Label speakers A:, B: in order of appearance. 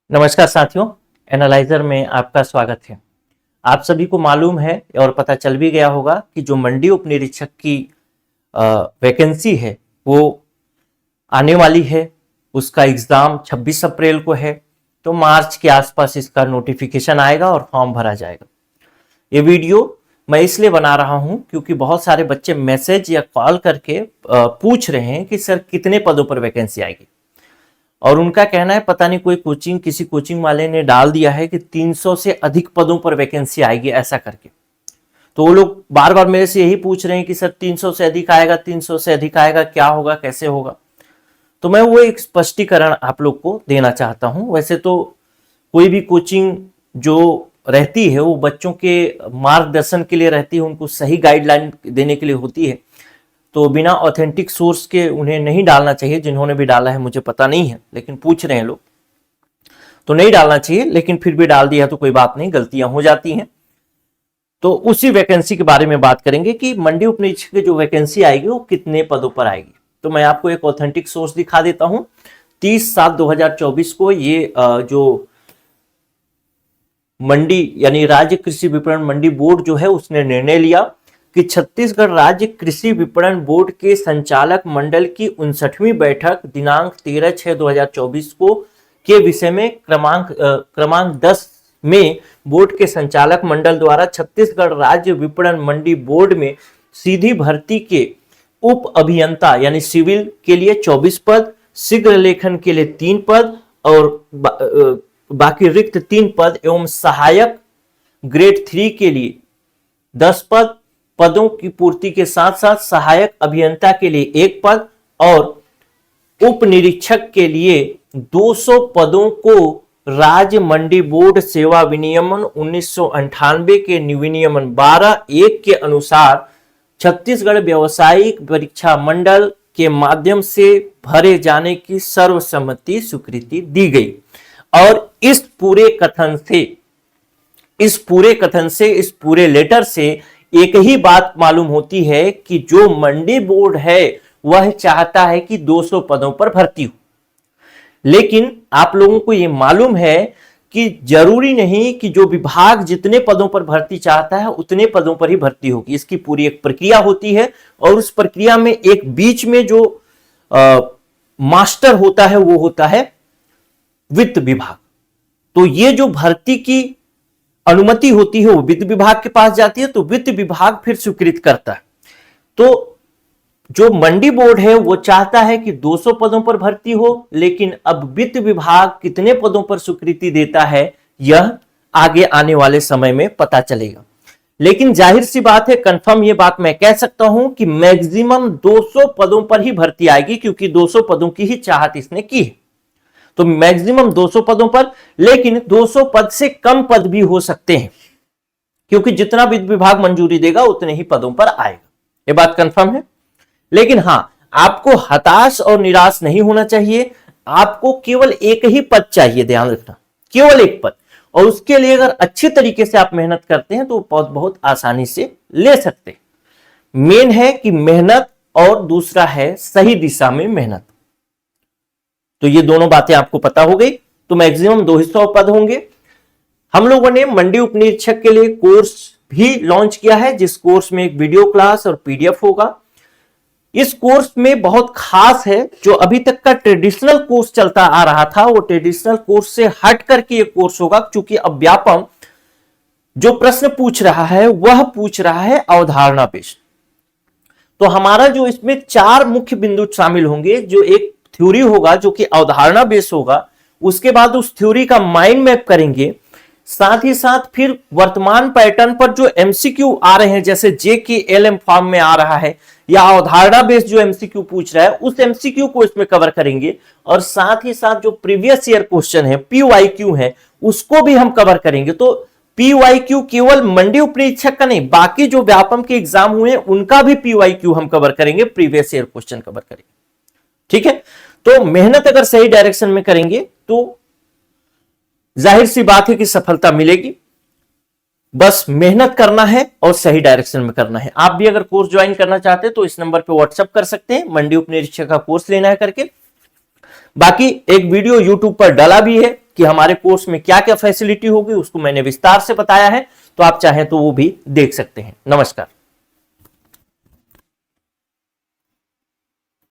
A: नमस्कार साथियों, एनालाइजर में आपका स्वागत है। आप सभी को मालूम है और पता चल भी गया होगा कि जो मंडी उप निरीक्षक की वैकेंसी है वो आने वाली है। उसका एग्जाम 26 अप्रैल को है, तो मार्च के आसपास इसका नोटिफिकेशन आएगा और फॉर्म भरा जाएगा। ये वीडियो मैं इसलिए बना रहा हूं क्योंकि बहुत सारे बच्चे मैसेज या कॉल करके पूछ रहे हैं कि सर कितने पदों पर वैकेंसी आएगी, और उनका कहना है पता नहीं कोई किसी कोचिंग वाले ने डाल दिया है कि 300 से अधिक पदों पर वैकेंसी आएगी ऐसा करके। तो वो लोग बार बार मेरे से यही पूछ रहे हैं कि सर 300 से अधिक आएगा, 300 से अधिक आएगा, क्या होगा, कैसे होगा। तो मैं वो एक स्पष्टीकरण आप लोग को देना चाहता हूं। वैसे तो कोई भी कोचिंग जो रहती है वो बच्चों के मार्गदर्शन के लिए रहती है, उनको सही गाइडलाइन देने के लिए होती है। तो बिना ऑथेंटिक सोर्स के उन्हें नहीं डालना चाहिए। जिन्होंने भी डाला है मुझे पता नहीं है, लेकिन पूछ रहे हैं लोग, तो नहीं डालना चाहिए। लेकिन फिर भी डाल दिया तो कोई बात नहीं, गलतियां हो जाती हैं। तो उसी वैकेंसी के बारे में बात करेंगे कि मंडी उप निरीक्षक की जो वैकेंसी आएगी वो कितने पदों पर आएगी। तो मैं आपको एक ऑथेंटिक सोर्स दिखा देता हूं। 30/7/2024 को ये जो मंडी यानी राज्य कृषि विपणन मंडी बोर्ड जो है उसने निर्णय लिया कि छत्तीसगढ़ राज्य कृषि विपणन बोर्ड के संचालक मंडल की 59वीं बैठक दिनांक 13/6/2024 को के विषय में क्रमांक 10 में बोर्ड के संचालक मंडल द्वारा छत्तीसगढ़ राज्य विपणन मंडी बोर्ड में सीधी भर्ती के उप अभियंता यानी सिविल के लिए 24 पद, शीघ्र लेखन के लिए 3 पद और बाकी रिक्त 3 पद एवं सहायक ग्रेड 3 के लिए 10 पदों की पूर्ति के साथ साथ सहायक अभियंता के लिए 1 पद और उप निरीक्षक के लिए 200 पदों को राज्य मंडी बोर्ड सेवा विनियमन 1998 के विनियमन 12(1) के अनुसार छत्तीसगढ़ व्यावसायिक परीक्षा मंडल के माध्यम से भरे जाने की सर्वसम्मति स्वीकृति दी गई। और इस पूरे लेटर से एक ही बात मालूम होती है कि जो मंडी बोर्ड है वह चाहता है कि 200 पदों पर भर्ती हो। लेकिन आप लोगों को यह मालूम है कि जरूरी नहीं कि जो विभाग जितने पदों पर भर्ती चाहता है उतने पदों पर ही भर्ती होगी। इसकी पूरी एक प्रक्रिया होती है और उस प्रक्रिया में एक बीच में जो मास्टर होता है वो होता है वित्त विभाग। तो ये जो भर्ती की अनुमति होती है वो वित्त विभाग के पास जाती है, तो वित्त विभाग फिर स्वीकृत करता है। तो जो मंडी बोर्ड है वो चाहता है कि 200 पदों पर भर्ती हो, लेकिन अब वित्त विभाग कितने पदों पर स्वीकृति देता है यह आगे आने वाले समय में पता चलेगा। लेकिन जाहिर सी बात है, कंफर्म ये बात मैं कह सकता हूं कि मैक्सिमम 200 पदों पर ही भर्ती आएगी, क्योंकि 200 पदों की ही चाहत इसने की है। तो मैक्सिमम 200 पदों पर, लेकिन 200 पद से कम पद भी हो सकते हैं, क्योंकि जितना वित्त विभाग मंजूरी देगा उतने ही पदों पर आएगा। यह बात कंफर्म है। लेकिन हां, आपको हताश और निराश नहीं होना चाहिए। आपको केवल एक ही पद चाहिए, ध्यान रखना, केवल एक पद। और उसके लिए अगर अच्छी तरीके से आप मेहनत करते हैं तो पद बहुत आसानी से ले सकते हैं। मेन है कि मेहनत, और दूसरा है सही दिशा में मेहनत। तो ये दोनों बातें आपको पता हो गई। तो मैक्सिमम 200 पद होंगे। हम लोगों ने मंडी उप निरीक्षक के लिए कोर्स भी लॉन्च किया है, जिस कोर्स में एक वीडियो क्लास और पीडीएफ होगा। इस कोर्स में बहुत खास है, जो अभी तक का ट्रेडिशनल कोर्स चलता आ रहा था वो ट्रेडिशनल कोर्स से हट करके ये कोर्स होगा, क्योंकि अब व्यापम जो प्रश्न पूछ रहा है वह पूछ रहा है अवधारणा बेस्ड। तो हमारा जो इसमें 4 मुख्य बिंदु शामिल होंगे। जो एक थ्योरी होगा जो कि अवधारणा बेस्ड होगा, उसके बाद उस थ्योरी का माइंड मैप करेंगे, साथ ही साथ फिर वर्तमान पैटर्न पर जो एमसीक्यू आ रहे हैं, जैसे JKLM फॉर्म में आ रहा है या अवधारणा बेस्ड जो एमसीक्यू पूछ रहा है उस एमसीक्यू को इसमें कवर करेंगे। और साथ ही साथ जो प्रीवियस ईयर क्वेश्चन है, PYQ है, उसको भी हम कवर करेंगे। तो PYQ केवल मंडी उप निरीक्षक का नहीं, बाकी जो व्यापम के एग्जाम हुए उनका भी PYQ हम कवर करेंगे, प्रीवियस ईयर क्वेश्चन कवर करेंगे। ठीक है। तो मेहनत अगर सही डायरेक्शन में करेंगे तो जाहिर सी बात है कि सफलता मिलेगी। बस मेहनत करना है और सही डायरेक्शन में करना है। आप भी अगर कोर्स ज्वाइन करना चाहते हैं तो इस नंबर पे व्हाट्सएप कर सकते हैं, मंडी उप निरीक्षक का कोर्स लेना है करके। बाकी एक वीडियो यूट्यूब पर डाला भी है कि हमारे कोर्स में क्या क्या फैसिलिटी होगी, उसको मैंने विस्तार से बताया है, तो आप चाहें तो वो भी देख सकते हैं। नमस्कार।